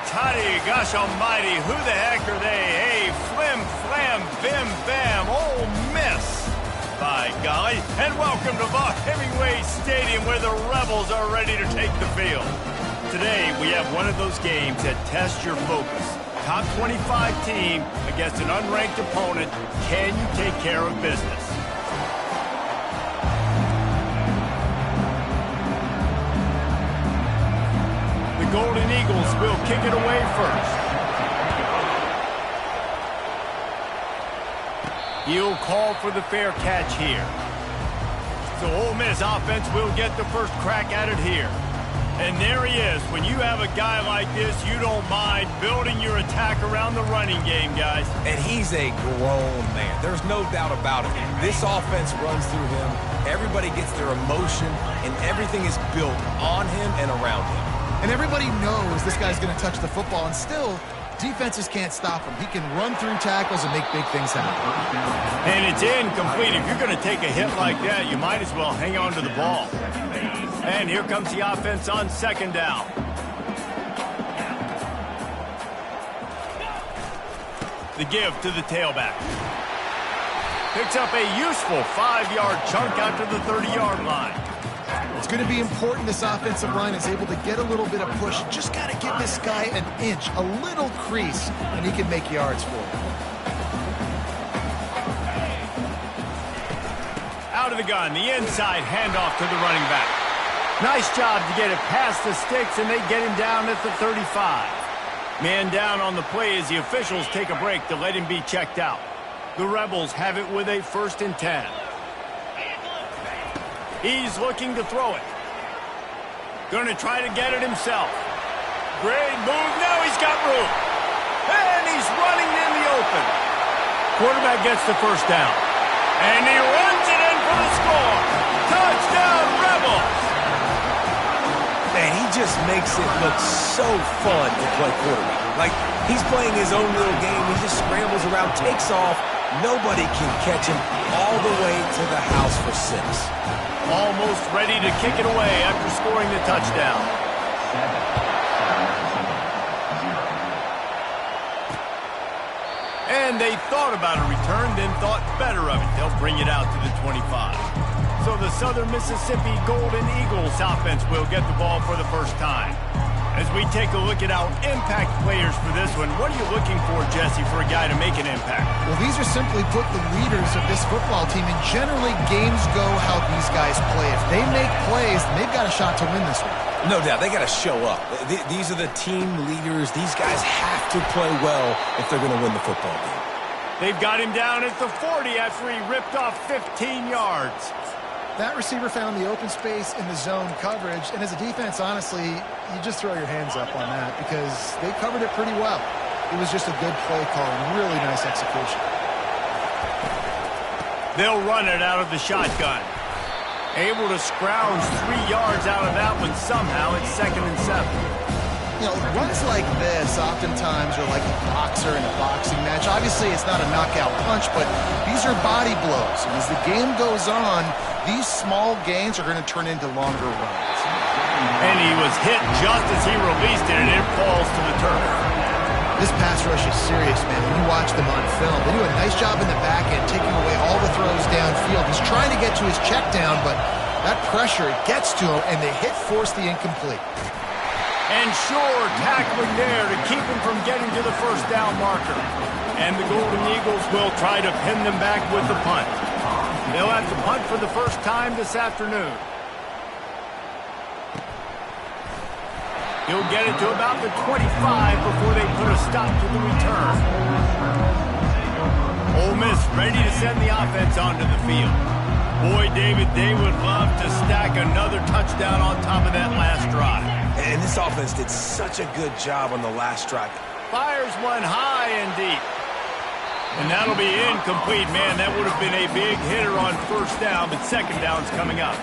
toddy, gosh almighty, who the heck are they? Hey, flim, flam, bim, bam, Ole Miss. By golly, and welcome to Vaught Hemingway Stadium where the Rebels are ready to take the field. Today, we have one of those games that tests your focus. Top 25 team against an unranked opponent. Can you take care of business? The Golden Eagles will kick it away first. He'll call for the fair catch here. So Ole Miss offense will get the first crack at it here. And there he is. When you have a guy like this, you don't mind building your attack around the running game, guys. And he's a grown man. There's no doubt about it. This offense runs through him. Everybody gets their emotion, and everything is built on him and around him. And everybody knows this guy's going to touch the football, and still, defenses can't stop him. He can run through tackles and make big things happen. And it's incomplete. If you're going to take a hit like that, you might as well hang on to the ball. And here comes the offense on second down. The give to the tailback. Picks up a useful 5-yard chunk out to the 30-yard line. It's going to be important this offensive line is able to get a little bit of push. Just got to give this guy an inch, a little crease, and he can make yards for it. Out of the gun, the inside handoff to the running back. Nice job to get it past the sticks, and they get him down at the 35. Man down on the play as the officials take a break to let him be checked out. The Rebels have it with a 1st and 10. He's looking to throw it. Going to try to get it himself. Great move. Now he's got room. And he's running in the open. Quarterback gets the first down. And he runs it in for the score. Touchdown, Rebels. Man, he just makes it look so fun to play quarterback. Like, he's playing his own little game. He just scrambles around, takes off. Nobody can catch him all the way to the house for 6. Almost ready to kick it away after scoring the touchdown. And they thought about a return, then thought better of it. They'll bring it out to the 25. So the Southern Mississippi Golden Eagles offense will get the ball for the first time. As we take a look at our impact players for this one, what are you looking for, Jesse, for a guy to make an impact? Well, these are simply put the leaders of this football team, and generally games go how these guys play. If they make plays, they've got a shot to win this one. No doubt, they got to show up. These are the team leaders. These guys have to play well if they're going to win the football game. They've got him down at the 40 after he ripped off 15 yards. That receiver found the open space in the zone coverage, and as a defense, honestly, you just throw your hands up on that because they covered it pretty well. It was just a good play call and really nice execution. They'll run it out of the shotgun. Able to scrounge 3 yards out of that one somehow. It's 2nd and 7. You know, runs like this oftentimes are like a boxer in a boxing match. Obviously, it's not a knockout punch, but these are body blows. And as the game goes on, these small gains are going to turn into longer runs. And he was hit just as he released it, and it falls to the turf. This pass rush is serious, man. When you watch them on film, they do a nice job in the back end, taking away all the throws downfield. He's trying to get to his check down, but that pressure, it gets to him, and the hit forced the incomplete. And sure, tackling there to keep him from getting to the first down marker. And the Golden Eagles will try to pin them back with the punt. They'll have to punt for the first time this afternoon. He'll get it to about the 25 before they put a stop to the return. Ole Miss ready to send the offense onto the field. Boy, David, they would love to stack another touchdown on top of that last drive. And this offense did such a good job on the last drive. Fires one high and deep. And that'll be incomplete, man. That would have been a big hitter on first down, but second down's coming up.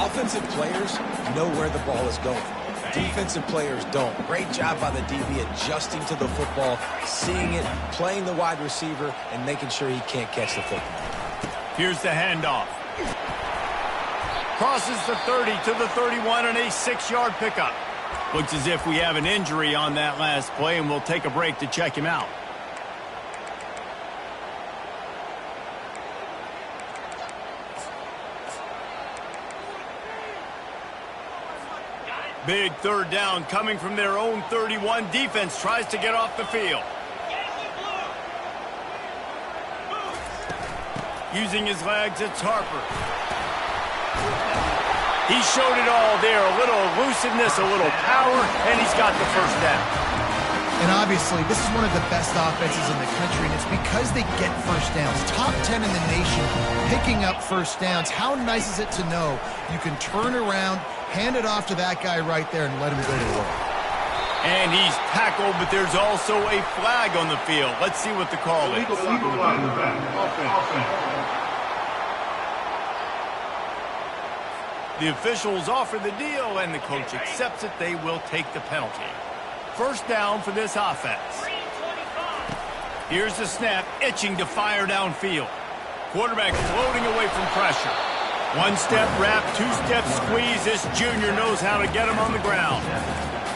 Offensive players know where the ball is going. Defensive players don't. Great job by the DB adjusting to the football, seeing it, playing the wide receiver, and making sure he can't catch the football. Here's the handoff. Crosses the 30 to the 31 and a 6-yard pickup. Looks as if we have an injury on that last play, and we'll take a break to check him out. Big third down coming from their own 31. Defense tries to get off the field. Using his legs, it's Harper. He showed it all there. A little elusiveness, a little power, and he's got the first down. And obviously, this is one of the best offenses in the country, and it's because they get first downs. Top 10 in the nation picking up first downs. How nice is it to know you can turn around, hand it off to that guy right there, and let him go to work. And he's tackled, but there's also a flag on the field. Let's see what the call is. The officials offer the deal, and the coach accepts it. They will take the penalty. First down for this offense. Here's the snap, itching to fire downfield. Quarterback floating away from pressure. One-step wrap, two-step squeeze. This junior knows how to get him on the ground.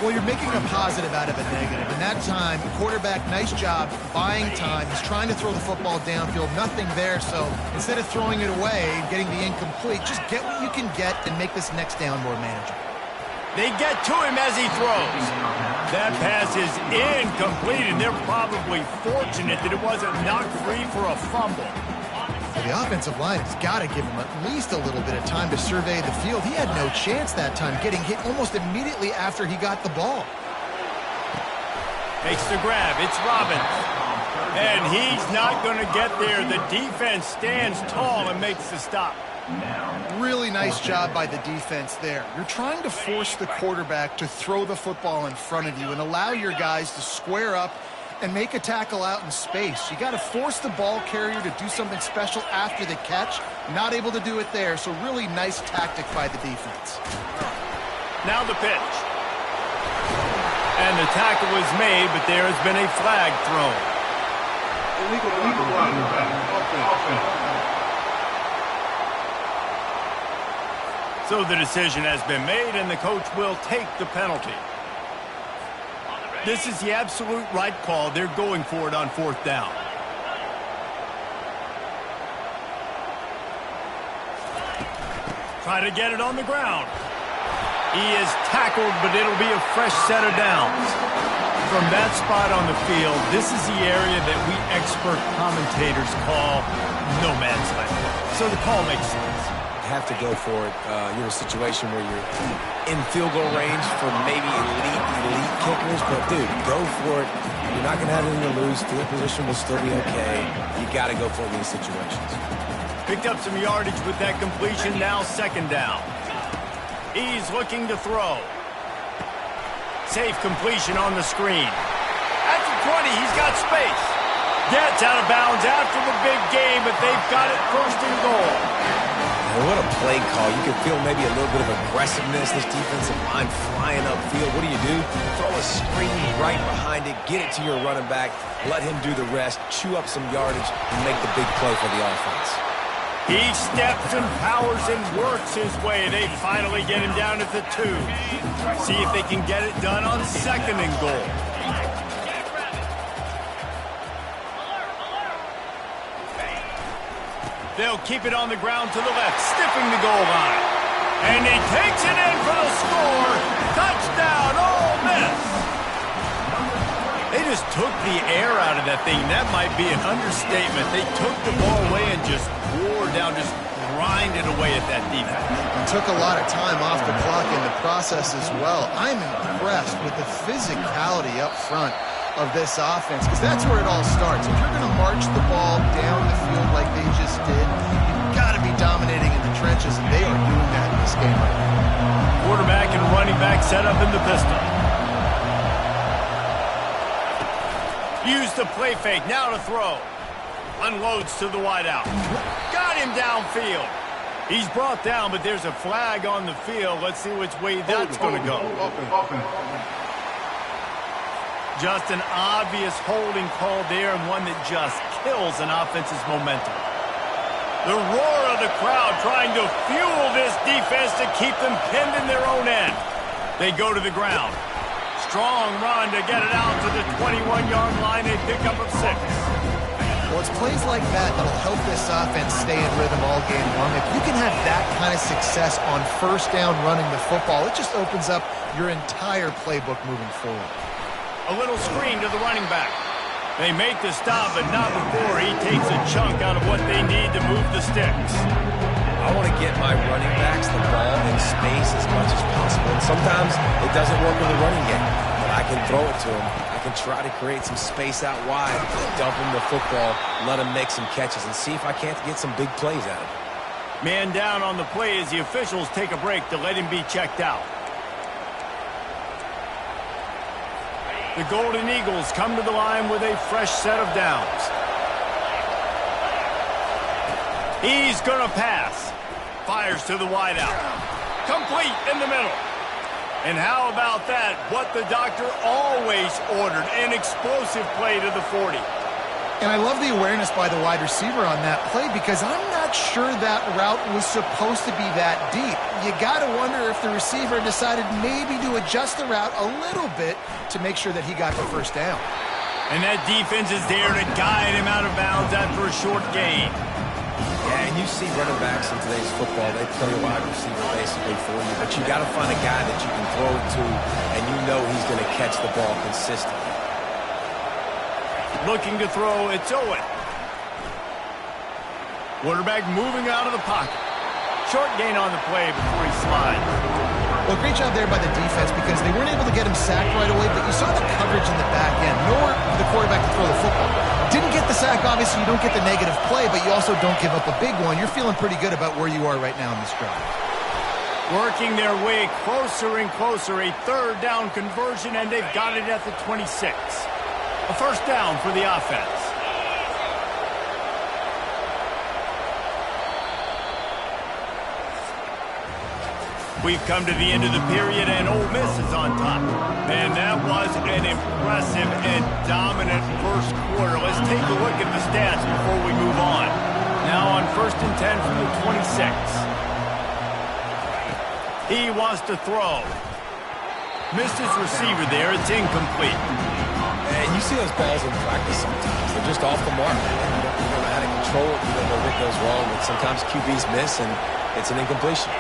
Well, you're making a positive out of a negative. And that time, quarterback, nice job, buying time. He's trying to throw the football downfield. Nothing there, so instead of throwing it away and getting the incomplete, just get what you can get and make this next down more manageable. They get to him as he throws. That pass is incomplete, and they're probably fortunate that it wasn't knocked free for a fumble. The offensive line has got to give him at least a little bit of time to survey the field. He had no chance that time, getting hit almost immediately after he got the ball. Makes the grab. It's Robbins. And he's not going to get there. The defense stands tall and makes the stop. Really nice job by the defense there. You're trying to force the quarterback to throw the football in front of you and allow your guys to square up and make a tackle out in space. You got to force the ball carrier to do something special after the catch. Not able to do it there, so really nice tactic by the defense. Now the pitch. And the tackle was made, but there has been a flag thrown. So the decision has been made, and the coach will take the penalty. This is the absolute right call. They're going for it on fourth down. Try to get it on the ground. He is tackled, but it'll be a fresh set of downs. From that spot on the field, this is the area that we expert commentators call no man's land. So the call makes sense. Have to go for it. You're in a situation where you're in field goal range for maybe elite kickers, but dude, go for it. You're not going to have anything to lose. Field position will still be okay. You got to go for it in these situations. Picked up some yardage with that completion. Now second down. He's looking to throw. Safe completion on the screen. At the 20, he's got space. Gets out of bounds after the big game, but they've got it first and goal. What a play call. You can feel maybe a little bit of aggressiveness. This defensive line flying upfield. What do? Throw a screen right behind it. Get it to your running back. Let him do the rest. Chew up some yardage and make the big play for the offense. He steps and powers and works his way. They finally get him down at the 2. See if they can get it done on second and goal. They'll keep it on the ground to the left, stiffing the goal line. And he takes it in for the score. Touchdown, Ole Miss. They just took the air out of that thing. That might be an understatement. They took the ball away and just wore down, just grinded away at that defense. It took a lot of time off the clock in the process as well. I'm impressed with the physicality up front of this offense, because that's where it all starts. If you're going to march the ball down the field like they just did, you've got to be dominating in the trenches, and they are doing that in this game right now. Quarterback and running back set up in the pistol. Use the play fake, now to throw. Unloads to the wideout. Got him downfield. He's brought down, but there's a flag on the field. Let's see which way that's going to go. Just an obvious holding call there, and one that just kills an offense's momentum. The roar of the crowd trying to fuel this defense to keep them pinned in their own end. They go to the ground. strong run to get it out to the 21-yard line. A pickup of 6. Well, it's plays like that that'll help this offense stay in rhythm all game long. If you can have that kind of success on first down running the football, it just opens up your entire playbook moving forward. A little screen to the running back. They make the stop, but not before he takes a chunk out of what they need to move the sticks. I want to get my running backs the ball in space as much as possible. And sometimes it doesn't work in the running game, but I can throw it to them. I can try to create some space out wide, dump him the football, let him make some catches, and see if I can't get some big plays out of him. Man down on the play as the officials take a break to let him be checked out. The Golden Eagles come to the line with a fresh set of downs. He's going to pass. Fires to the wideout. Complete in the middle. And how about that? What the doctor always ordered, an explosive play to the 40. And I love the awareness by the wide receiver on that play because I'm not sure that route was supposed to be that deep. You got to wonder if the receiver decided maybe to adjust the route a little bit to make sure that he got the first down. And that defense is there to guide him out of bounds after a short gain. Yeah, and you see running backs in today's football, they play wide receiver basically for you, but you got to find a guy that you can throw it to, and you know he's going to catch the ball consistently. Looking to throw, it's Owen. Quarterback moving out of the pocket. Short gain on the play before he slides. Well, great job there by the defense because they weren't able to get him sacked right away, but you saw the coverage in the back end. Nowhere for the quarterback to throw the football. Didn't get the sack, obviously you don't get the negative play, but you also don't give up a big one. You're feeling pretty good about where you are right now in this drive. Working their way closer and closer. A third down conversion, and they've got it at the 26. A first down for the offense. We've come to the end of the period, and Ole Miss is on top. And that was an impressive and dominant first quarter. Let's take a look at the stats before we move on. Now on 1st and 10 from the 26. He wants to throw. Missed his receiver there. It's incomplete. And you see those balls in practice sometimes. They're just off the mark. You don't know how to control it. You don't know what goes wrong. But sometimes QBs miss, and it's an incompletion.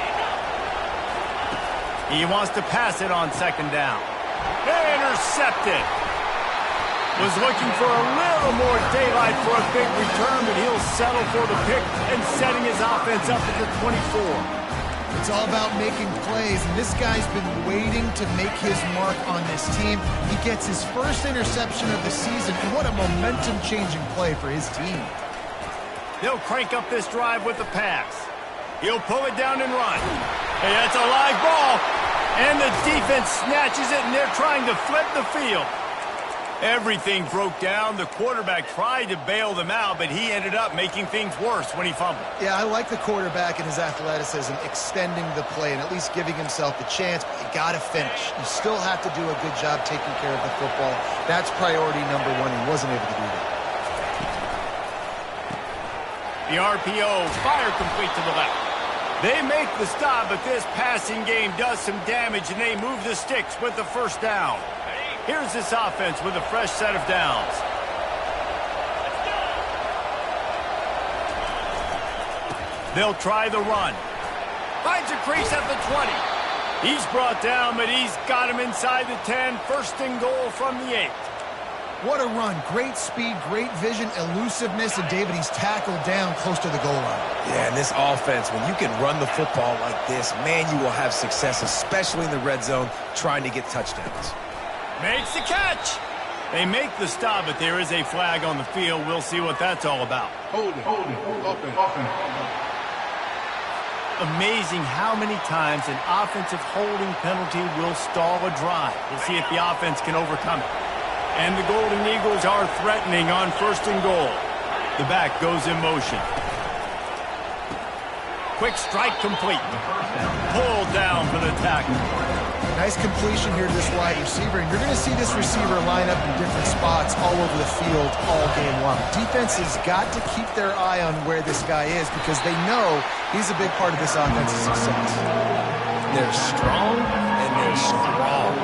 He wants to pass it on 2nd down. Intercepted. Was looking for a little more daylight for a big return, but he'll settle for the pick and setting his offense up at the 24. It's all about making plays, and this guy's been waiting to make his mark on this team. He gets his first interception of the season, and what a momentum-changing play for his team. They'll crank up this drive with the pass. He'll pull it down and run. Hey, that's a live ball. And the defense snatches it, and they're trying to flip the field. Everything broke down. The quarterback tried to bail them out, but he ended up making things worse when he fumbled. Yeah, I like the quarterback and his athleticism, extending the play and at least giving himself the chance, but you got to finish. You still have to do a good job taking care of the football. That's priority number one. He wasn't able to do that. The RPO, fire complete to the left. They make the stop, but this passing game does some damage, and they move the sticks with the first down. Here's this offense with a fresh set of downs. They'll try the run. Finds a crease at the 20. He's brought down, but he's got him inside the 10. 1st and goal from the 8. What a run. Great speed, great vision, elusiveness, and David, he's tackled down close to the goal line. Yeah, and this offense, when you can run the football like this, man, you will have success, especially in the red zone, trying to get touchdowns. Makes the catch. They make the stop, but there is a flag on the field. We'll see what that's all about. Hold it. Offense. Amazing how many times an offensive holding penalty will stall a drive. We'll see if the offense can overcome it. And the Golden Eagles are threatening on 1st and goal. The back goes in motion. Quick strike complete. Pulled down for the tackle. Nice completion here to this wide receiver, and you're going to see this receiver line up in different spots all over the field all game long. Defense has got to keep their eye on where this guy is because they know he's a big part of this offense's success. They're strong, and they're strong.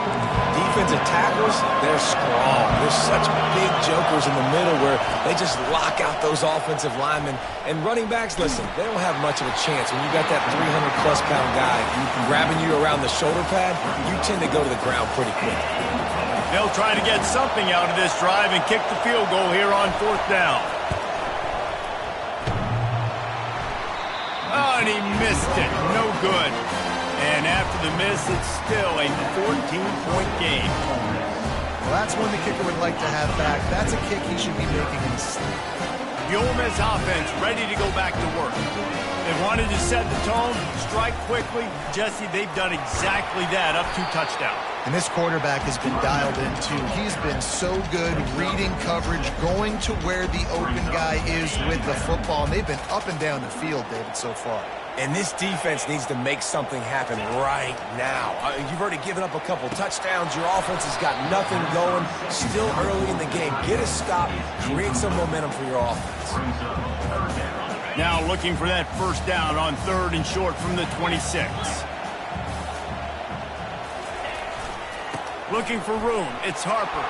defensive tackles, they're strong. There's such big jokers in the middle where they just lock out those offensive linemen. And running backs, listen, they don't have much of a chance. When you got that 300-plus pound guy grabbing you around the shoulder pad, you tend to go to the ground pretty quick. They'll try to get something out of this drive and kick the field goal here on 4th down. Oh, and he missed it. No good. And after the miss, it's still a 14-point game. Well, that's one the kicker would like to have back. That's a kick he should be making in his sleep. The Ole Miss offense ready to go back to work. They wanted to set the tone, strike quickly. Jesse, they've done exactly that, up 2 touchdowns. And this quarterback has been dialed in, too. He's been so good reading coverage, going to where the open guy is with the football. And they've been up and down the field, David, so far. And this defense needs to make something happen right now. You've already given up a couple touchdowns. Your offense has got nothing going. Still early in the game. Get a stop. Create some momentum for your offense. Now looking for that 1st down on 3rd and short from the 26. Looking for room. It's Harper.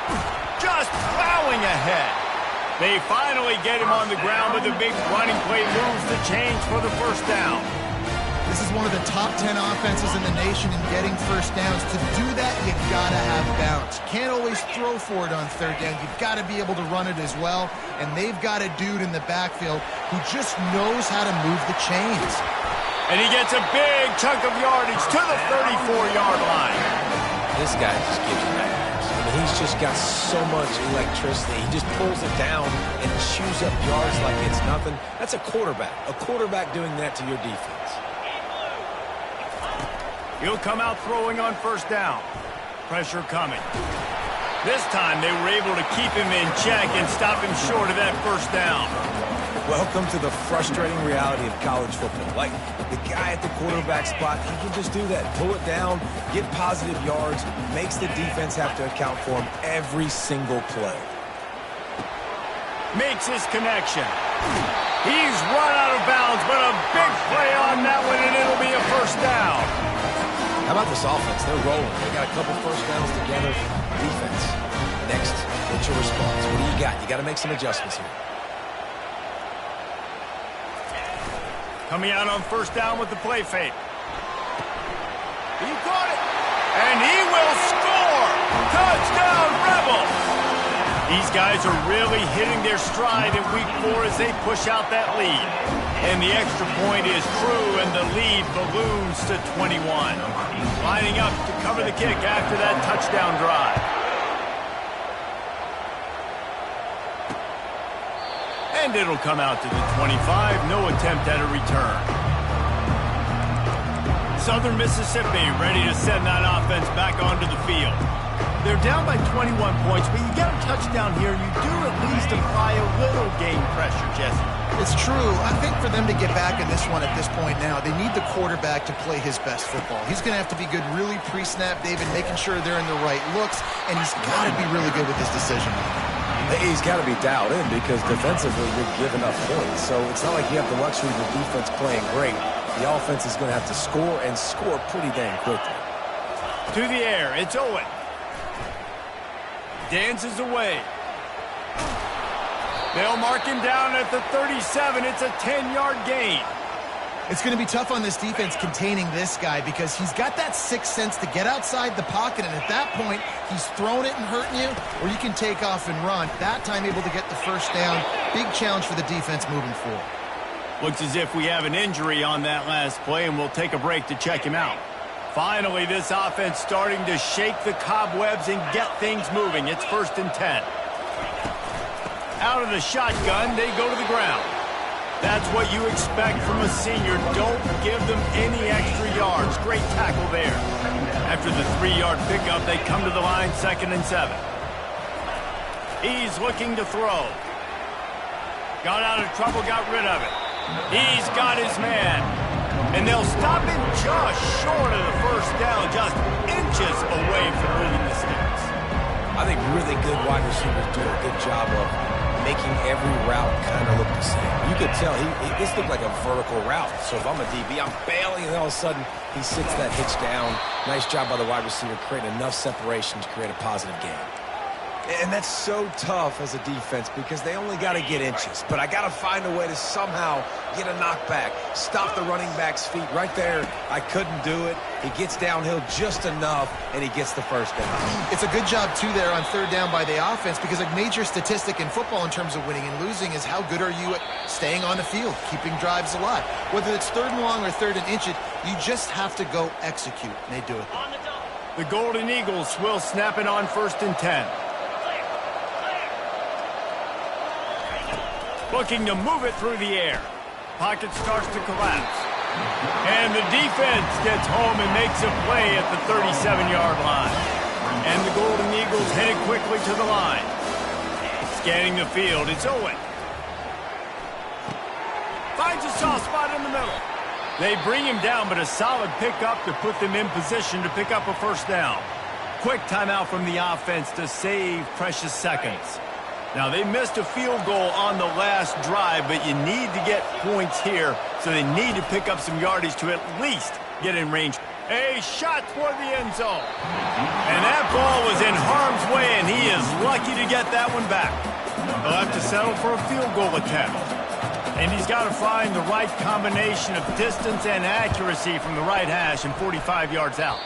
Just plowing ahead. They finally get him on the ground with a big running play, moves the chains for the 1st down. This is one of the top 10 offenses in the nation in getting 1st downs. To do that, you've got to have bounce. Can't always throw for it on 3rd down. You've got to be able to run it as well. And they've got a dude in the backfield who just knows how to move the chains. And he gets a big chunk of yardage to the 34-yard line. This guy just gives you nightmares. I mean, he's just got so much electricity. He just pulls it down and chews up yards like it's nothing. That's a quarterback. A quarterback doing that to your defense. He'll come out throwing on 1st down. Pressure coming. This time they were able to keep him in check and stop him short of that 1st down. Welcome to the frustrating reality of college football. Like, the guy at the quarterback spot, he can just do that. Pull it down, get positive yards, makes the defense have to account for him every single play. Makes his connection. He's run out of bounds, but a big play on that one, and it'll be a 1st down. How about this offense? They're rolling. They got a couple 1st downs together. Defense. Next, what's your response? What do you got? You got to make some adjustments here. Coming out on 1st down with the play fake. He caught it. And he will score. Touchdown, Rebels. These guys are really hitting their stride in week 4 as they push out that lead. And the extra point is true, and the lead balloons to 21. Lining up to cover the kick after that touchdown drive. And it'll come out to the 25. No attempt at a return. Southern Mississippi ready to send that offense back onto the field. They're down by 21 points, but you get a touchdown here, you do at least apply a little game pressure, Jesse. It's true. I think for them to get back in this one at this point now, they need the quarterback to play his best football. He's going to have to be good really pre-snap, David, making sure they're in the right looks, and he's got to be really good with his decision. He's got to be dialed in because defensively you're giving up points. So it's not like you have the luxury of the defense playing great. The offense is going to have to score and score pretty dang quickly. To the air, it's Owen. Dances away. They'll mark him down at the 37. It's a 10-yard gain. It's going to be tough on this defense containing this guy because he's got that sixth sense to get outside the pocket, and at that point, he's throwing it and hurting you, or you can take off and run. That time able to get the 1st down. Big challenge for the defense moving forward. Looks as if we have an injury on that last play, and we'll take a break to check him out. Finally, this offense starting to shake the cobwebs and get things moving. It's 1st and 10. Out of the shotgun, they go to the ground. That's what you expect from a senior. Don't give them any extra yards. Great tackle there. After the 3-yard pickup, they come to the line, 2nd and 7. He's looking to throw. Got out of trouble, got rid of it. He's got his man. And they'll stop him just short of the 1st down, just inches away from moving the sticks. I think really good wide receivers do a good job of making every route kind of look the same. You could tell this looked like a vertical route. So if I'm a DB, I'm bailing, and all of a sudden he sits that hitch down. Nice job by the wide receiver creating enough separation to create a positive gain. And that's so tough as a defense because they only got to get inches. But I got to find a way to somehow get a knockback, stop the running back's feet right there. I couldn't do it. He gets downhill just enough, and he gets the first down. It's a good job, too, there on third down by the offense because a major statistic in football in terms of winning and losing is how good are you at staying on the field, keeping drives alive. Whether it's third and long or third and inch it, you just have to go execute, and they do it. The Golden Eagles will snap it on 1st and 10. Looking to move it through the air. Pocket starts to collapse. And the defense gets home and makes a play at the 37-yard line. And the Golden Eagles headed quickly to the line. Scanning the field, it's Owen. Finds a soft spot in the middle. They bring him down, but a solid pickup to put them in position to pick up a first down. Quick timeout from the offense to save precious seconds. Now, they missed a field goal on the last drive, but you need to get points here, so they need to pick up some yardage to at least get in range. A shot toward the end zone. And that ball was in harm's way, and he is lucky to get that one back. They'll have to settle for a field goal attempt. And he's got to find the right combination of distance and accuracy from the right hash and 45 yards out.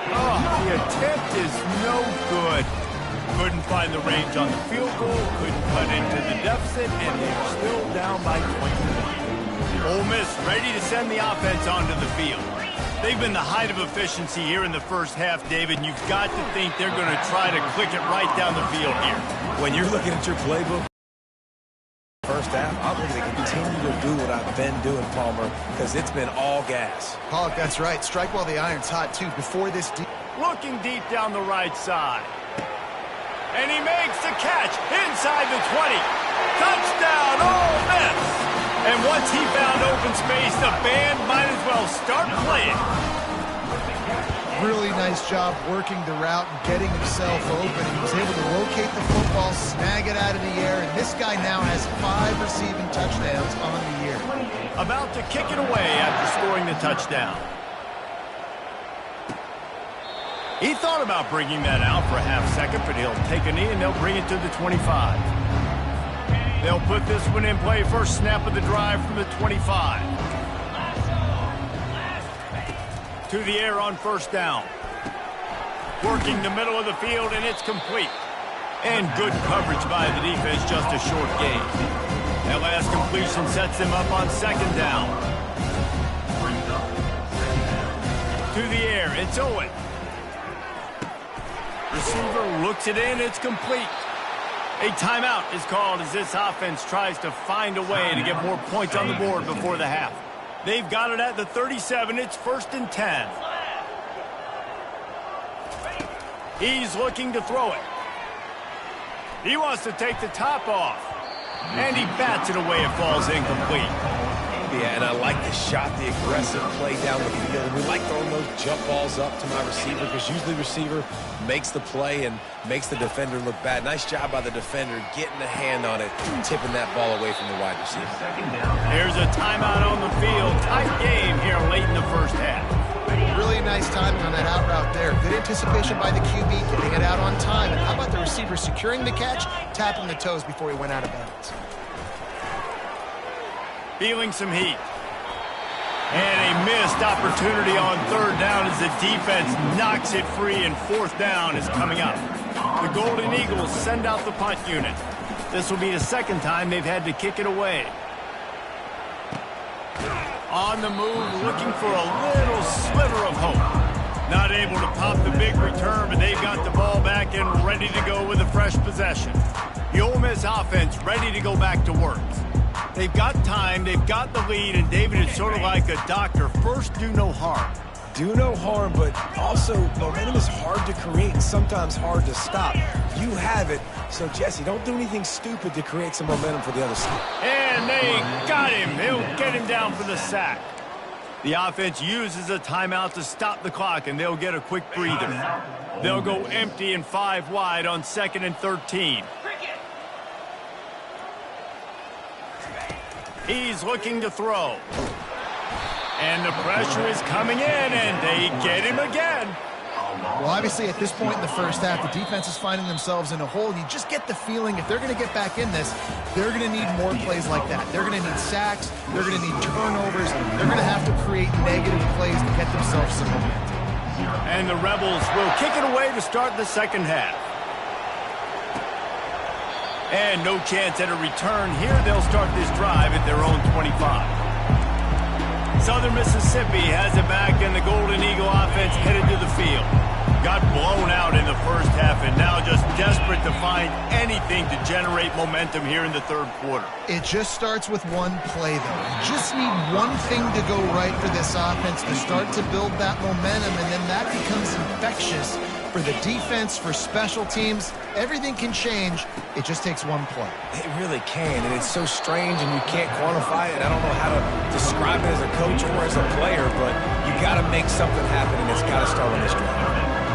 Oh, the attempt is no good. Couldn't find the range on the field goal, couldn't cut into the deficit, and they're still down by 20. Ole Miss ready to send the offense onto the field. They've been the height of efficiency here in the first half, David, and you've got to think they're going to try to click it right down the field here. When you're looking at your playbook, first half, I'm going to continue to do what I've been doing, Palmer, because it's been all gas. Pollock, that's right. Strike while the iron's hot, too. Before this... Looking deep down the right side. And he makes the catch inside the 20. Touchdown, Ole Miss! And once he found open space, the band might as well start playing. Really nice job working the route and getting himself open. He was able to locate the football, snag it out of the air, and this guy now has 5 receiving touchdowns on the year. About to kick it away after scoring the touchdown. He thought about bringing that out for a half second, but he'll take a knee and they'll bring it to the 25. They'll put this one in play. First snap of the drive from the 25. To the air on first down. Working the middle of the field, and it's complete. And good coverage by the defense, just a short gain. That last completion sets them up on second down. To the air, it's Owen. Receiver looks it in, it's complete. A timeout is called as this offense tries to find a way to get more points on the board before the half. They've got it at the 37, it's 1st and 10. He's looking to throw it. He wants to take the top off. And he bats it away, it falls incomplete. Yeah, and I like the shot, the aggressive play down the field. We like throwing those jump balls up to my receiver because usually the receiver makes the play and makes the defender look bad. Nice job by the defender getting a hand on it, tipping that ball away from the wide receiver. Here's a timeout on the field. Tight game here late in the first half. Really nice timing on that out route there. Good anticipation by the QB, getting it out on time. And how about the receiver securing the catch, tapping the toes before he went out of bounds. Feeling some heat. And a missed opportunity on third down as the defense knocks it free, and fourth down is coming up. The Golden Eagles send out the punt unit. This will be the second time they've had to kick it away. On the move, looking for a little sliver of hope. Not able to pop the big return, but they've got the ball back and ready to go with a fresh possession. The Ole Miss offense ready to go back to work. They've got time, they've got the lead, and David is sort of like a doctor. First, do no harm. Do no harm, but also momentum is hard to create and sometimes hard to stop. You have it, so Jesse, don't do anything stupid to create some momentum for the other side. And they got him. They'll get him down for the sack. The offense uses a timeout to stop the clock, and they'll get a quick breather. They'll go empty and 5 wide on 2nd and 13. He's looking to throw. And the pressure is coming in, and they get him again. Well, obviously, at this point in the first half, the defense is finding themselves in a hole. You just get the feeling if they're going to get back in this, they're going to need more plays like that. They're going to need sacks. They're going to need turnovers. They're going to have to create negative plays to get themselves some momentum. And the Rebels will kick it away to start the second half. And no chance at a return here. They'll start this drive at their own 25. Southern Mississippi has it back, and the Golden Eagle offense headed to the field. Got blown out in the first half, and now just desperate to find anything to generate momentum here in the third quarter. It just starts with one play, though. You just need one thing to go right for this offense to start to build that momentum, and then that becomes infectious for the defense, for special teams. Everything can change. It just takes one play. It really can, and it's so strange, and you can't quantify it. I don't know how to describe it as a coach or as a player, but you got to make something happen, and it's got to start on this drive.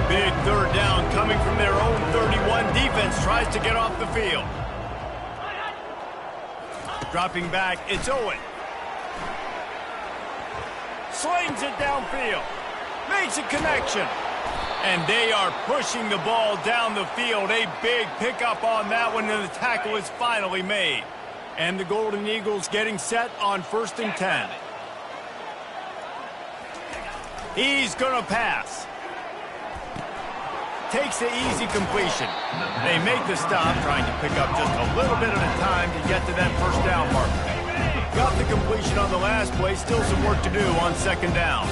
Big third down coming from their own 31. Defense tries to get off the field. Dropping back, it's Owen. Slings it downfield. Makes a connection. And they are pushing the ball down the field. A big pickup on that one, and the tackle is finally made. And the Golden Eagles getting set on 1st and 10. He's going to pass. Takes the easy completion. They make the stop, trying to pick up just a little bit at a time to get to that first down marker. Got the completion on the last play. Still some work to do on 2nd down.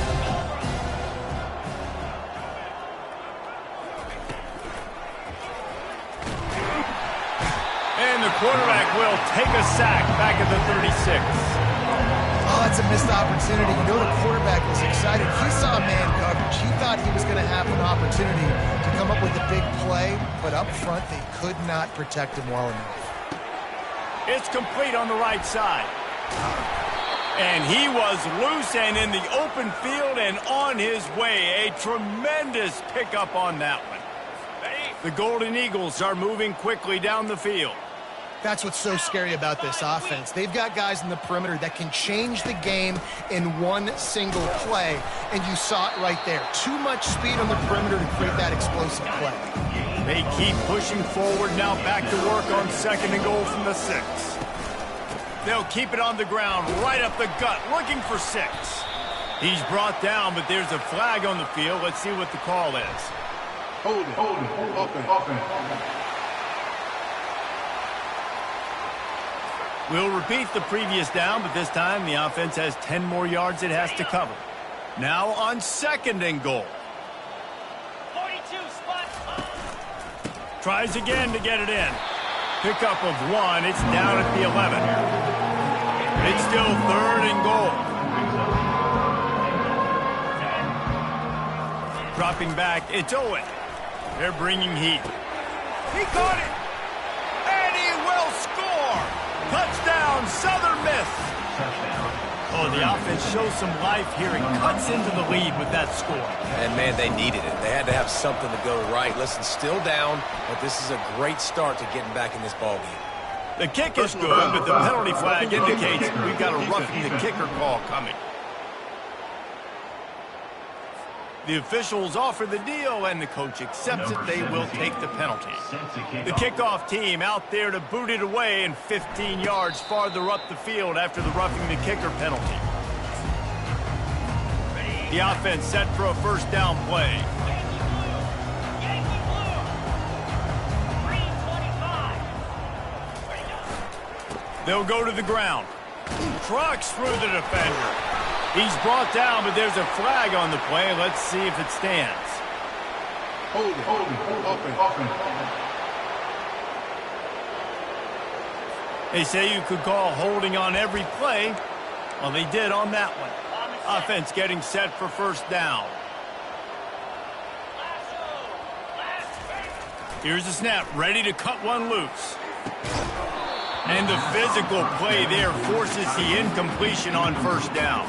And the quarterback will take a sack back at the 36. Oh, that's a missed opportunity. You know the quarterback was excited. He saw man coverage. He thought he was going to have an opportunity to come up with a big play, but up front they could not protect him well enough. It's complete on the right side. And he was loose and in the open field and on his way. A tremendous pickup on that one. The Golden Eagles are moving quickly down the field. That's what's so scary about this offense. They've got guys in the perimeter that can change the game in one single play, and you saw it right there. Too much speed on the perimeter to create that explosive play. They keep pushing forward, now back to work on 2nd and goal from the 6. They'll keep it on the ground, right up the gut, looking for 6. He's brought down, but there's a flag on the field. Let's see what the call is. Hold it, open. We'll repeat the previous down, but this time the offense has 10 more yards it has to cover. Now on 2nd and goal. 42 spot. Tries again to get it in. Pickup of 1. It's down at the 11. It's still 3rd and goal. Dropping back, it's Owen. They're bringing heat. He caught it. And he will score. Touchdown, Southern Miss. Oh, the offense shows some life here and cuts into the lead with that score. And, man, they needed it. They had to have something to go right. Listen, still down, but this is a great start to getting back in this ballgame. The kick is good, but the penalty flag indicates we've got a roughing the kicker call coming. The officials offer the deal, and the coach accepts it. They will take the penalty. The kickoff team out there to boot it away and 15 yards farther up the field after the roughing the kicker penalty. The offense set for a 1st down play. They'll go to the ground. Trucks through the defender. He's brought down, but there's a flag on the play. Let's see if it stands. Hold it, open. They say you could call holding on every play. Well, they did on that one. Offense getting set for 1st down. Here's the snap, ready to cut one loose. And the physical play there forces the incompletion on 1st down.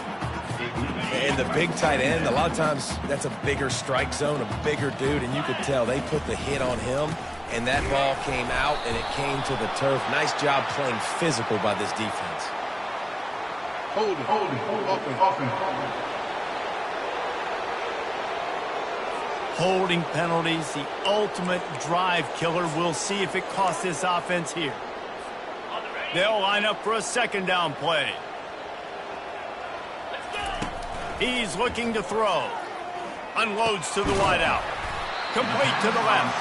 And the big tight end, a lot of times that's a bigger strike zone, a bigger dude, and you could tell they put the hit on him, and that ball came out, and it came to the turf. Nice job playing physical by this defense. Holding penalties, the ultimate drive killer. We'll see if it costs this offense here. They'll line up for a second down play. He's looking to throw. Unloads to the wideout. Complete to the left.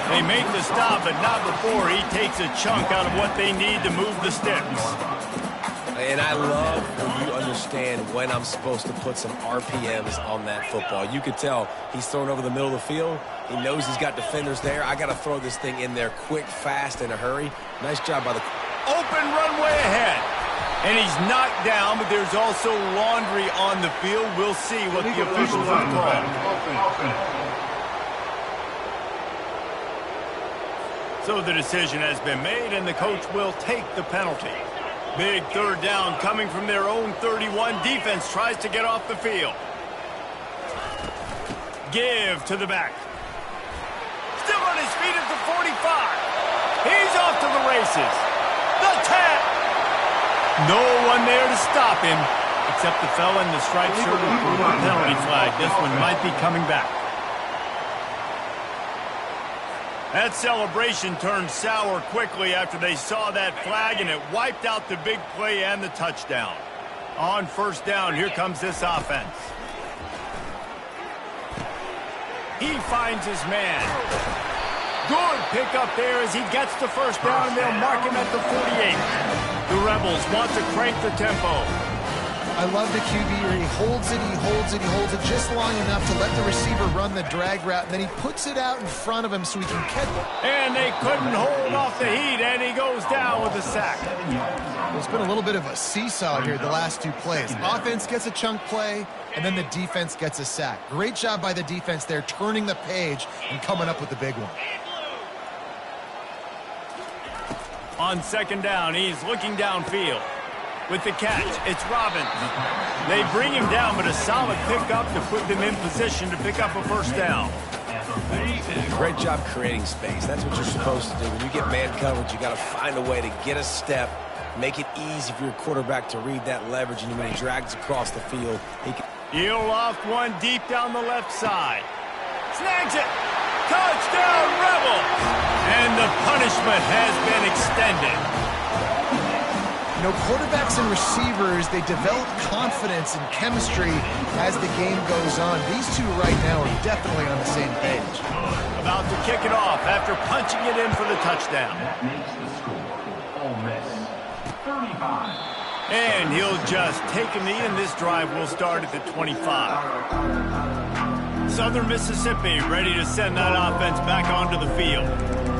They make the stop, but not before he takes a chunk out of what they need to move the sticks. And I love when you understand when I'm supposed to put some RPMs on that football. You could tell he's throwing over the middle of the field. He knows he's got defenders there. I got to throw this thing in there quick, fast, in a hurry. Nice job by the... Open runway ahead. And he's knocked down, but there's also laundry on the field. We'll see what the officials have called. So the decision has been made, and the coach will take the penalty. Big third down coming from their own 31. Defense tries to get off the field. Give to the back. Still on his feet at the 45. He's off to the races. The 10. No one there to stop him, except the fella in the striped shirt who threw the penalty flag. This one might be coming back. That celebration turned sour quickly after they saw that flag, and it wiped out the big play and the touchdown. On first down, here comes this offense. He finds his man. Good pickup there as he gets the first down, and they'll mark him at the 48. The Rebels want to crank the tempo. I love the QB here. He holds it, he holds it, he holds it just long enough to let the receiver run the drag route, and then he puts it out in front of him so he can catch it. And they couldn't hold off the heat, and he goes down with a sack. There's been a little bit of a seesaw here the last two plays. Offense gets a chunk play, and then the defense gets a sack. Great job by the defense there, turning the page and coming up with the big one. On second down, he's looking downfield. With the catch, it's Robbins. They bring him down, but a solid pickup to put them in position to pick up a first down. Great job creating space. That's what you're supposed to do. When you get man coverage, you got to find a way to get a step, make it easy for your quarterback to read that leverage, and when he drags across the field, he can... He'll loft one deep down the left side. Snags it. Touchdown, Rebels! And the punishment has been extended. You know, quarterbacks and receivers, they develop confidence and chemistry as the game goes on. These two right now are definitely on the same page. About to kick it off after punching it in for the touchdown. That makes the score. Ole Miss, 35. And he'll just take a knee, and this drive will start at the 25. Southern Mississippi ready to send that offense back onto the field.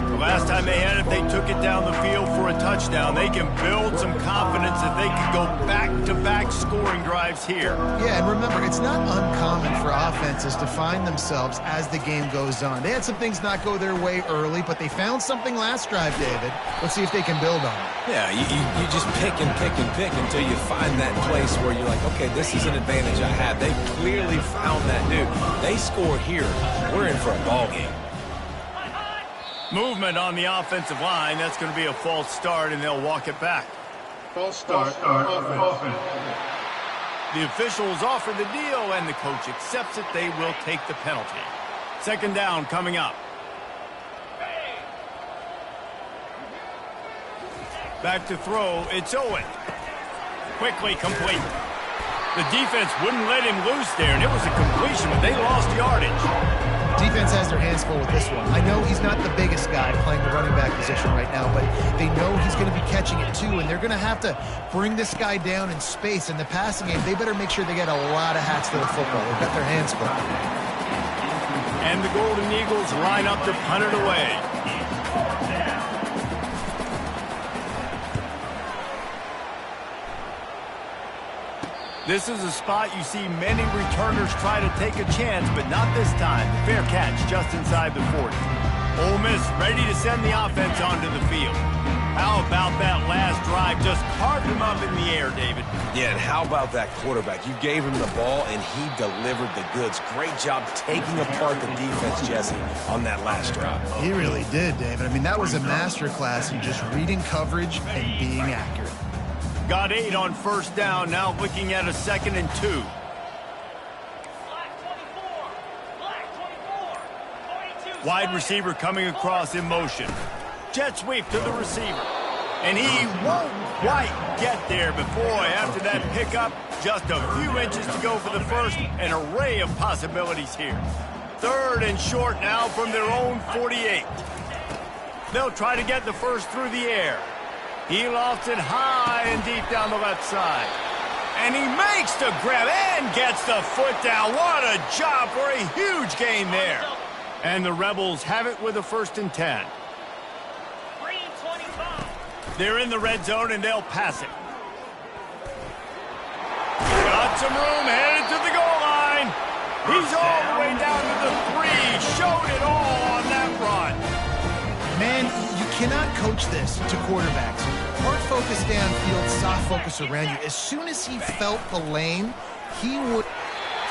The last time they had it, they took it down the field for a touchdown. They can build some confidence that they can go back-to-back scoring drives here. Yeah, and remember, it's not uncommon for offenses to find themselves as the game goes on. They had some things not go their way early, but they found something last drive, David. Let's see if they can build on it. Yeah, you just pick and pick and pick until you find that place where you're like, okay, this is an advantage I have. They clearly found that, dude. They score here. We're in for a ball game. Movement on the offensive line. That's going to be a false start, and they'll walk it back. False start. Offense. The officials offer the deal, and the coach accepts it. They will take the penalty. Second down coming up. Back to throw. It's Owen. Quickly complete. The defense wouldn't let him loose there, and it was a completion, but they lost yardage. Defense has their hands full with this one. I know he's not the biggest guy playing the running back position right now, but they know he's going to be catching it too, and they're going to have to bring this guy down in space. In the passing game, they better make sure they get a lot of hats to the football. They've got their hands full. And the Golden Eagles line up to punt it away. This is a spot you see many returners try to take a chance, but not this time. Fair catch just inside the 40. Ole Miss ready to send the offense onto the field. How about that last drive? Just carved him up in the air, David. Yeah, and how about that quarterback? You gave him the ball, and he delivered the goods. Great job taking apart the defense, Jesse, on that last drive. He really did, David. I mean, that was a masterclass in just reading coverage and being accurate. Got 8 on first down, now looking at a 2nd and 2. Black 24. Black 24. 42. Wide receiver coming across in motion. Jet sweep to the receiver. And he won't quite get there, but boy, after that pickup, just a few inches to go for the first. An array of possibilities here. 3rd and short now from their own 48. They'll try to get the first through the air. He lofts it high and deep down the left side. And he makes the grab and gets the foot down. What a job for a huge gain there. And the Rebels have it with a 1st and 10. Green 25. They're in the red zone, and they'll pass it. Got some room, headed to the goal line. He's all the way down to the 3. Showed it all on that run. Man, you cannot coach this to quarterbacks. Hard focus downfield, soft focus around you. As soon as he felt the lane, he would...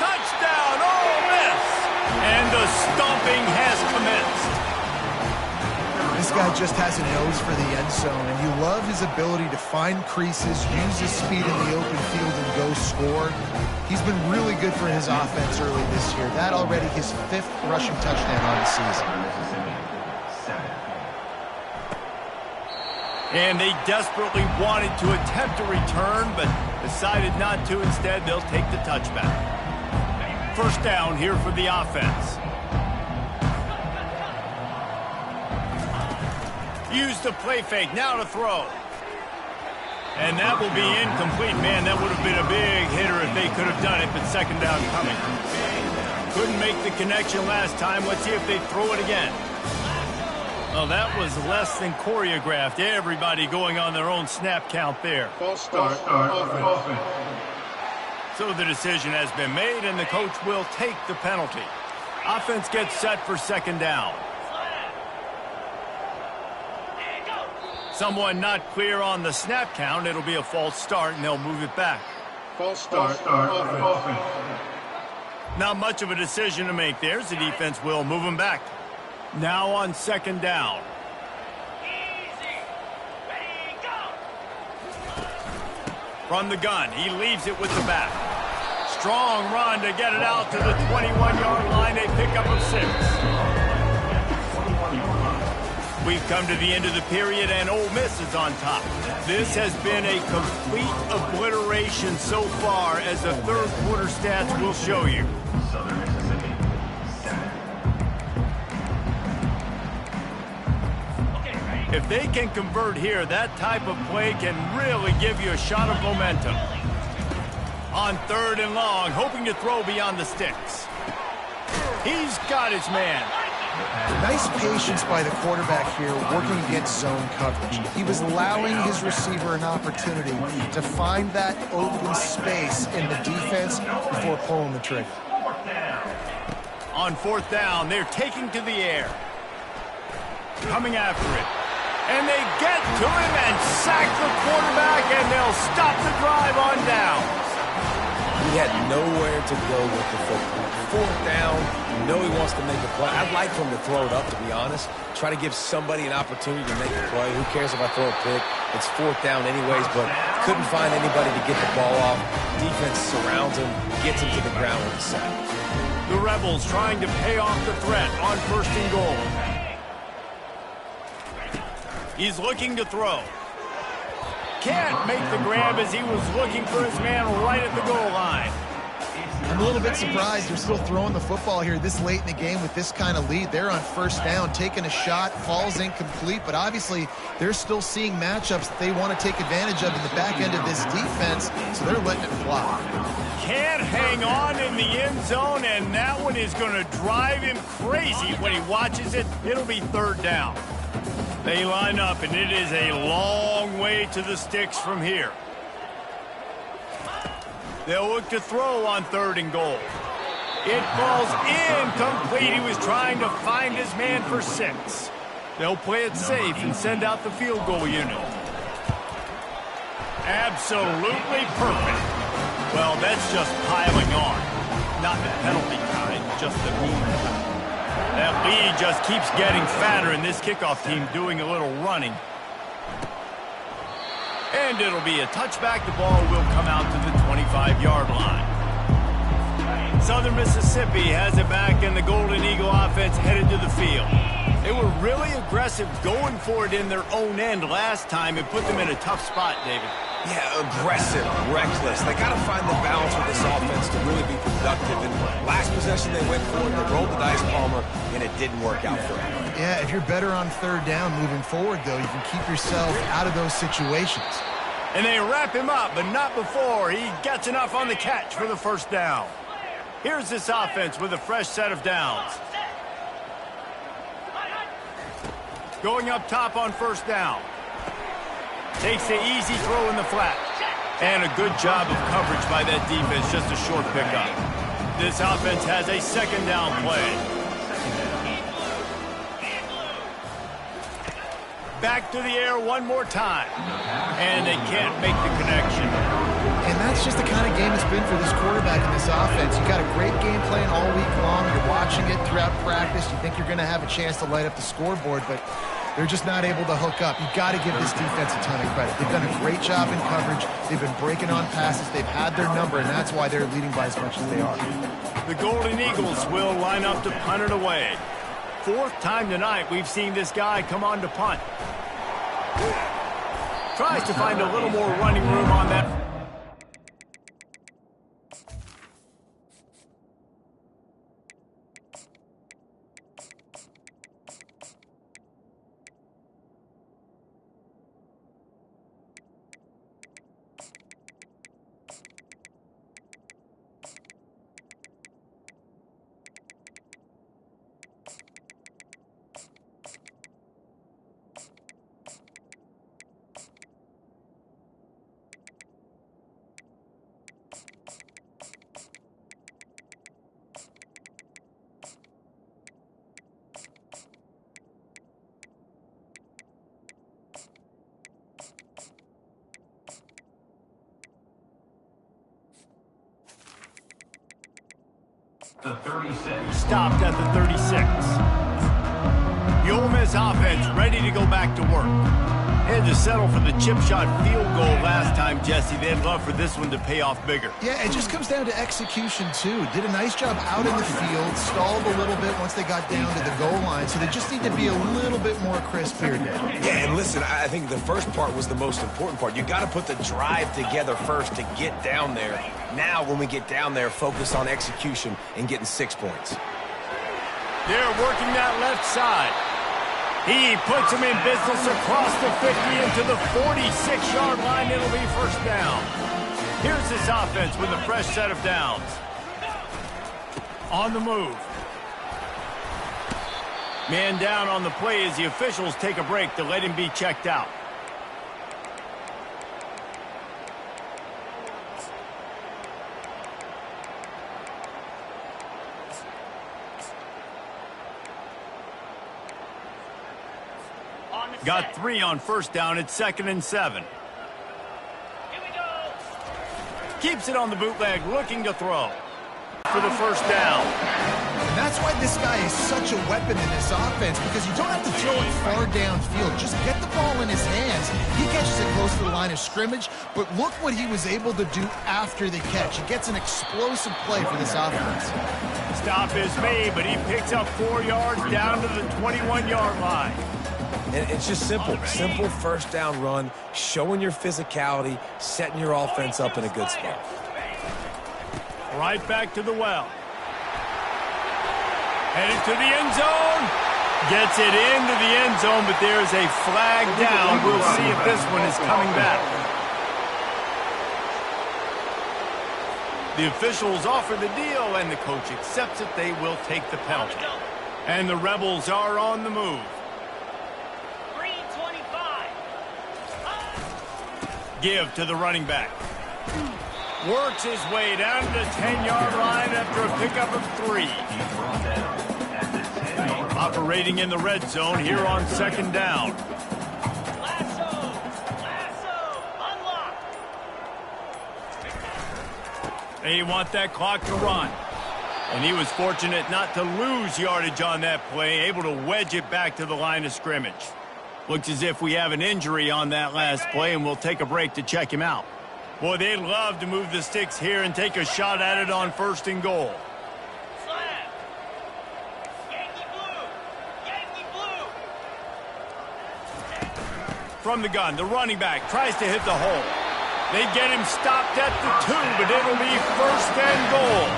Touchdown, Ole Miss! And the stomping has commenced. This guy just has a nose for the end zone, and you love his ability to find creases, use his speed in the open field, and go score. He's been really good for his offense early this year. That already his 5th rushing touchdown on the season. And they desperately wanted to attempt a return, but decided not to. Instead, they'll take the touchback. 1st down here for the offense. Use the play fake, now to throw. And that will be incomplete. Man, that would have been a big hitter if they could have done it, but 2nd down coming. Couldn't make the connection last time. Let's see if they throw it again. Oh, that was less than choreographed. Everybody going on their own snap count there. False start, offense. So the decision has been made, and the coach will take the penalty. Offense gets set for 2nd down. Someone not clear on the snap count. It'll be a false start, and they'll move it back. False start, offense. Not much of a decision to make there. The defense will move them back. Now on 2nd down. Easy. Ready, go. From the gun, he leaves it with the back. Strong run to get it out to the 21-yard line. A pickup of 6. We've come to the end of the period, and Ole Miss is on top. This has been a complete obliteration so far, as the 3rd quarter stats will show you. Southern Mississippi. If they can convert here, that type of play can really give you a shot of momentum. On 3rd and long, hoping to throw beyond the sticks. He's got his man. Nice patience by the quarterback here, working against zone coverage. He was allowing his receiver an opportunity to find that open space in the defense before pulling the trigger. On 4th down, they're taking to the air. Coming after it. And they get to him and sack the quarterback, and they'll stop the drive on down. He had nowhere to go with the football. 4th down, you know he wants to make a play. I'd like for him to throw it up, to be honest. Try to give somebody an opportunity to make a play. Who cares if I throw a pick? It's 4th down anyways, but couldn't find anybody to get the ball off. Defense surrounds him, gets him to the ground with a sack. The Rebels trying to pay off the threat on 1st and goal. He's looking to throw. Can't make the grab as he was looking for his man right at the goal line. I'm a little bit surprised they're still throwing the football here this late in the game with this kind of lead. They're on 1st down, taking a shot, falls incomplete, but obviously they're still seeing matchups that they want to take advantage of in the back end of this defense, so they're letting it fly. Can't hang on in the end zone, and that one is going to drive him crazy when he watches it. It'll be 3rd down. They line up, and it is a long way to the sticks from here. They'll look to throw on 3rd and goal. It falls incomplete. He was trying to find his man for 6. They'll play it safe and send out the field goal unit. Absolutely perfect. Well, that's just piling on. Not the penalty kind, just the mean kind. That lead just keeps getting fatter, and this kickoff team doing a little running. And it'll be a touchback. The ball will come out to the 25-yard line. Southern Mississippi has it back, and the Golden Eagle offense headed to the field. They were really aggressive going for it in their own end last time and put them in a tough spot, David. Yeah, aggressive, reckless. They got to find the balance with this offense to really be productive. And last possession they went for it, they rolled the dice, Palmer, and it didn't work out for them. Yeah, if you're better on third down moving forward, though, you can keep yourself out of those situations. And they wrap him up, but not before he gets enough on the catch for the first down. Here's this offense with a fresh set of downs. Going up top on first down. Takes the easy throw in the flat. And a good job of coverage by that defense, just a short pickup. This offense has a second down play. Back to the air one more time. And they can't make the connection. And that's just the kind of game it's been for this quarterback in this offense. You got a great game plan all week long. You're watching it throughout practice. You think you're going to have a chance to light up the scoreboard, but they're just not able to hook up. You've got to give this defense a ton of credit. They've done a great job in coverage. They've been breaking on passes. They've had their number, and that's why they're leading by as much as they are. The Golden Eagles will line up to punt it away. Fourth time tonight we've seen this guy come on to punt. Tries to find a little more running room on that. The 36. Stopped at the 36. The Ole Miss offense ready to go back to work. Had to settle for the chip shot field goal last time, Jesse. They'd love for this one to pay off bigger. Yeah, it just comes down to execution, too. Did a nice job out in the field, stalled a little bit once they got down to the goal line, so they just need to be a little bit more crisp here today. Yeah, and listen, I think the first part was the most important part. You got to put the drive together first to get down there. Now, when we get down there, focus on execution and getting 6 points. They're working that left side. He puts him in business across the 50 into the 46-yard line. It'll be first down. Here's this offense with a fresh set of downs. On the move. Man down on the play as the officials take a break to let him be checked out. Got 3 on first down. It's 2nd and 7. Here we go. Keeps it on the bootleg, looking to throw for the first down. And that's why this guy is such a weapon in this offense, because you don't have to throw it far downfield. Just get the ball in his hands. He catches it close to the line of scrimmage, but look what he was able to do after the catch. He gets an explosive play for this offense. Stop is made, but he picks up 4 yards down to the 21-yard line. And it's just simple first down run, showing your physicality, setting your offense up in a good spot. Right back to the well. Headed to the end zone. Gets it into the end zone, but there's a flag down. We'll see if this one is coming back. The officials offer the deal, and the coach accepts it. They will take the penalty. And the Rebels are on the move. Give to the running back. Works his way down to the 10-yard line after a pickup of 3. Operating in the red zone here on 2nd down. Lasso, unlock. They want that clock to run. And he was fortunate not to lose yardage on that play, able to wedge it back to the line of scrimmage. Looks as if we have an injury on that last play, and we'll take a break to check him out. Boy, they'd love to move the sticks here and take a shot at it on 1st and goal. Slam. Yankee blue. Yankee blue. From the gun, the running back tries to hit the hole. They get him stopped at the 2, but it'll be 1st and goal.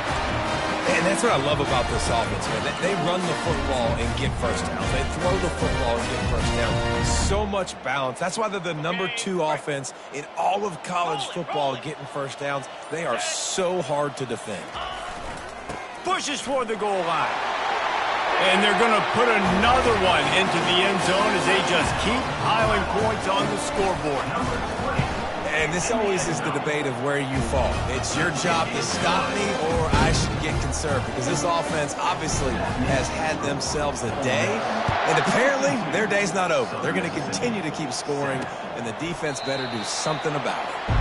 And that's what I love about this offense, man. They run the football and get first downs. They throw the football and get first down. So much balance. That's why they're the #2 offense in all of college football getting first downs. They are so hard to defend. Pushes toward the goal line. And they're going to put another one into the end zone as they just keep piling points on the scoreboard. And this always is the debate of where you fall. It's your job to stop me or I should get conserved, because this offense obviously has had themselves a day, and apparently their day's not over. They're going to continue to keep scoring, and the defense better do something about it.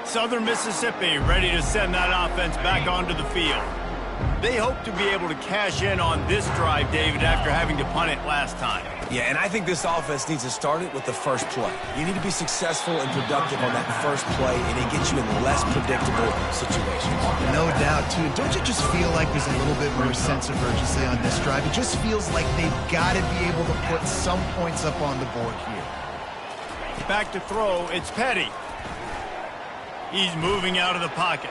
Southern Mississippi ready to send that offense back onto the field. They hope to be able to cash in on this drive, David, after having to punt it last time. Yeah, and I think this offense needs to start it with the first play. You need to be successful and productive on that first play, and it gets you in less predictable situations. No doubt, too. Don't you just feel like there's a little bit more sense of urgency on this drive? It just feels like they've got to be able to put some points up on the board here. Back to throw, it's Petty. He's moving out of the pocket.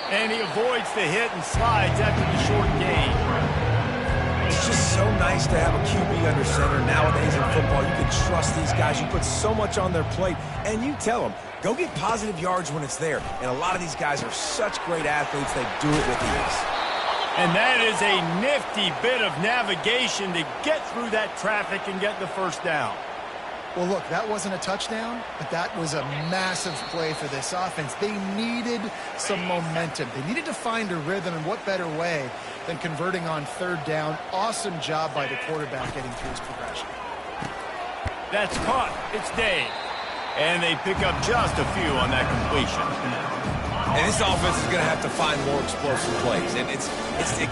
And he avoids the hit and slides after the short gain. It's just so nice to have a QB under center. Nowadays in football, you can trust these guys. You put so much on their plate, and you tell them, go get positive yards when it's there. And a lot of these guys are such great athletes, they do it with ease. And that is a nifty bit of navigation to get through that traffic and get the first down. Well, look, that wasn't a touchdown, but that was a massive play for this offense. They needed some momentum. They needed to find a rhythm, and what better way than converting on 3rd down. Awesome job by the quarterback getting through his progression. That's caught. It's Dave. And they pick up just a few on that completion. And this offense is going to have to find more explosive plays. And it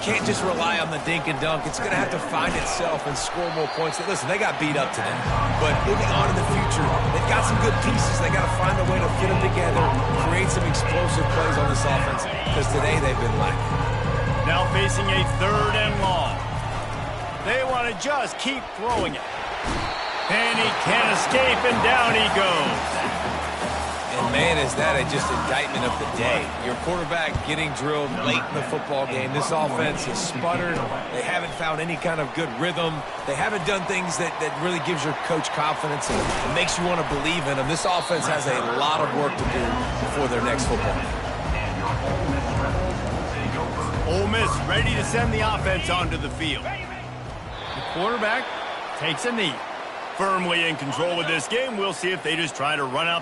can't just rely on the dink and dunk. It's going to have to find itself and score more points. Listen, they got beat up today. But moving on in the future, they've got some good pieces. They got to find a way to fit them together, create some explosive plays on this offense, because today they've been lacking. Now facing a 3rd and long. They want to just keep throwing it. And he can't escape, and down he goes. And, man, is that just indictment of the day. Your quarterback getting drilled late in the football game. This offense has sputtered. They haven't found any kind of good rhythm. They haven't done things that really gives your coach confidence and makes you want to believe in them. This offense has a lot of work to do before their next football game. Ole Miss ready to send the offense onto the field. The quarterback takes a knee. Firmly in control of this game. We'll see if they just try to run out the